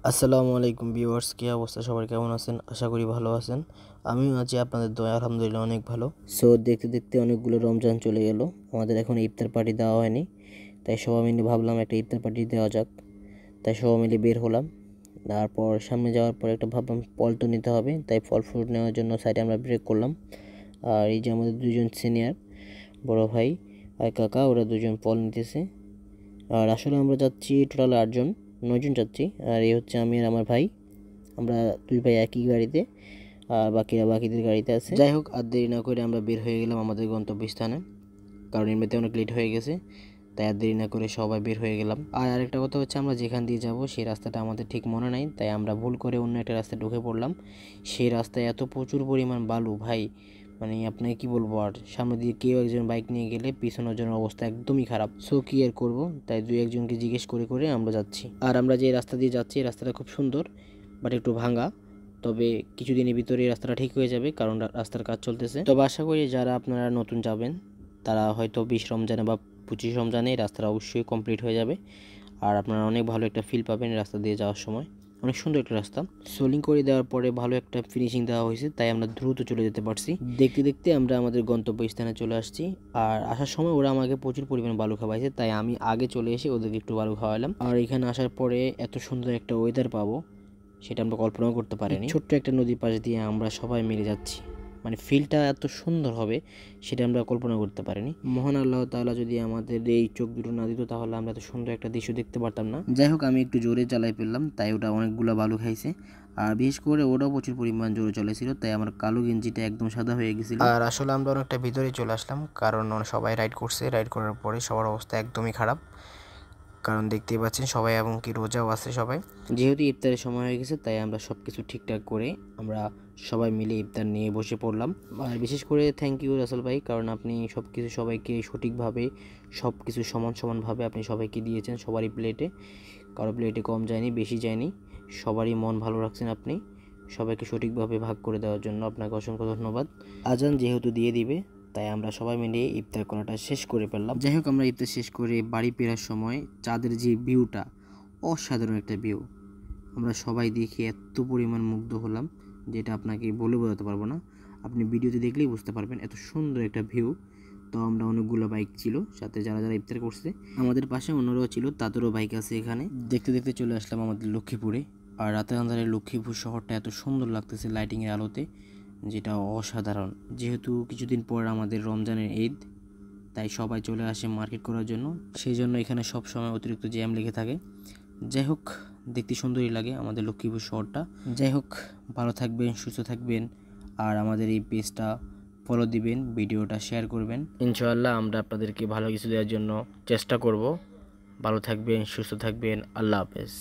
আসসালামু আলাইকুম ভিউয়ার্স, কী অবস্থা? সবাই কেমন আছেন? আশা করি ভালো আছেন। আমিও আছি আপনাদের দয়ায় আলহামদুলিল্লাহ অনেক ভালো। সো দেখতে দেখতে অনেকগুলো রমজান চলে গেল, আমাদের এখন ইফতার পার্টি দেওয়া হয়নি, তাই সবাই মিলে ভাবলাম একটা ইফতার পার্টি দেওয়া যাক। তাই সবাই মিলে বের হলাম। তারপর সামনে যাওয়ার পর একটা ভাবলাম ফল তো নিতে হবে, তাই ফল ফ্রুট নেওয়ার জন্য সাইডে আমরা ব্রেক করলাম। আর এই যে আমাদের দুজন সিনিয়র বড় ভাই আর কাকা, ওরা দুজন ফল নিতেছে। আর আসলে আমরা যাচ্ছি টোটাল 8 জন, 9 জন যাচ্ছি। আর এই হচ্ছে আমি আর আমার ভাই, আমরা দুই ভাই একই গাড়িতে, আর বাকিরা বাকিদের গাড়িতে আছে। যাই হোক, আর দেরি না করে আমরা বের হয়ে গেলাম আমাদের গন্তব্যস্থানে, কারণ এমনিতে অনেক লেট হয়ে গেছে, তাই আর দেরি না করে সবাই বের হয়ে গেলাম। আর আরেকটা কথা হচ্ছে, আমরা যেখান দিয়ে যাব সেই রাস্তাটা আমাদের ঠিক মনে নাই, তাই আমরা ভুল করে অন্য একটা রাস্তায় ঢুকে পড়লাম। সেই রাস্তায় এত প্রচুর পরিমাণ বালু ভাই, মানে আপনাকে কি বলবো, আর সামনে দিয়ে কেউ একজন বাইক নিয়ে গেলে পিছনের জনের অবস্থা একদমই খারাপ। সো কি আর করবো, তাই দুই একজনকে জিজ্ঞেস করে করে আমরা যাচ্ছি। আর আমরা যে রাস্তা দিয়ে যাচ্ছি, এই রাস্তাটা খুব সুন্দর বাট একটু ভাঙা, তবে কিছুদিনের ভিতরে এই রাস্তাটা ঠিক হয়ে যাবে, কারণ রাস্তার কাজ চলতেছে। তবে আশা করি যারা আপনারা নতুন যাবেন তারা হয়তো 20 রমজানে বা 25 রমজানে এই রাস্তাটা অবশ্যই কমপ্লিট হয়ে যাবে, আর আপনারা অনেক ভালো একটা ফিল পাবেন এই রাস্তা দিয়ে যাওয়ার সময়। অনেক সুন্দর একটা রাস্তা, সোলিং করে দেওয়ার পরে ভালো একটা ফিনিশিং দেওয়া হয়েছে, তাই আমরা দ্রুত চলে যেতে পারছি। দেখতে দেখতে আমরা আমাদের গন্তব্যস্থানে চলে আসছি। আর আসার সময় ওরা আমাকে প্রচুর পরিমাণ বালু খাওয়াইছে, তাই আমি আগে চলে এসে ওদেরকে একটু বালু খাওয়ালাম। আর এখানে আসার পরে এত সুন্দর একটা ওয়েদার পাবো সেটা আমরা কল্পনাও করতে পারিনি। ছোট্ট একটা নদীর পাশ দিয়ে আমরা সবাই মিলে যাচ্ছি, মানে ফিলটা এত সুন্দর হবে সেটা আমরা কল্পনা করতে পারিনি। মহান আল্লাহ তাআলা যদি আমাদের এই চোখ দুটো না দিত, তাহলে আমরা এত সুন্দর একটা দৃশ্য দেখতে পারতাম না। যাই হোক, আমি একটু জোরে চালাই ফেললাম, তাই ওটা অনেকগুলো বালু খাইছে। আর বিশেষ করে ওটাও প্রচুর পরিমাণ জোরে চলেছিল, তাই আমার কালো গেঞ্জিটা একদম সাদা হয়ে গেছিল। আর আসলে আমরা অনেকটা ভিতরে চলে আসলাম, কারণ সবাই রাইড করছে, রাইড করার পরে সবার অবস্থা একদমই খারাপ, কারণ দেখতেই পাচ্ছেন সবাই, এবং কি রোজাও আছে সবাই। যেহেতু ইফতারের সময় হয়ে গেছে, তাই আমরা সব কিছু ঠিকঠাক করে আমরা সবাই মিলে ইফতার নিয়ে বসে পড়লাম। আর বিশেষ করে থ্যাংক ইউ রাসেল ভাই, কারণ আপনি সব কিছু সবাইকে সঠিকভাবে সব কিছু সমান সমানভাবে আপনি সবাইকে দিয়েছেন, সবারই প্লেটে, কারো প্লেটে কম যায়নি বেশি যায়নি, সবারই মন ভালো রাখছেন আপনি, সবাইকে সঠিকভাবে ভাগ করে দেওয়ার জন্য আপনাকে অসংখ্য ধন্যবাদ। আজান যেহেতু দিয়ে দিবে, তাই আমরা সবাই মিলে ইফতার করাটা শেষ করে ফেললাম। যাই হোক, আমরা ইফতার শেষ করে বাড়ি ফেরার সময় চাঁদের যে ভিউটা, অসাধারণ একটা ভিউ, আমরা সবাই দেখে এত পরিমাণ মুগ্ধ হলাম যেটা আপনাকে বলে বোঝাতে পারবো না। আপনি ভিডিওতে দেখলেই বুঝতে পারবেন এত সুন্দর একটা ভিউ। তো আমরা অনেকগুলো বাইক ছিল সাথে, যারা যারা ইফতার করছে আমাদের পাশে অন্যরাও ছিল, তাদেরও বাইক আছে এখানে। দেখতে দেখতে চলে আসলাম আমাদের লক্ষ্মীপুরে। আর রাতের আন্ধারে লক্ষ্মীপুর শহরটা এত সুন্দর লাগতেছে লাইটিংয়ের আলোতে, যেটা অসাধারণ। যেহেতু কিছুদিন পর আমাদের রমজানের ঈদ, তাই সবাই চলে আসে মার্কেট করার জন্য, সেই জন্য এখানে সব সময় অতিরিক্ত জ্যাম লেগে থাকে। যাই হোক, দেখতে সুন্দরই লাগে আমাদের লক্ষ্মীপুর শহরটা। যাই হোক, ভালো থাকবেন, সুস্থ থাকবেন, আর আমাদের এই পেজটা ফলো দিবেন, ভিডিওটা শেয়ার করবেন। ইনশাআল্লাহ আমরা আপনাদেরকে ভালো কিছু দেওয়ার জন্য চেষ্টা করব। ভালো থাকবেন, সুস্থ থাকবেন, আল্লাহ হাফেজ।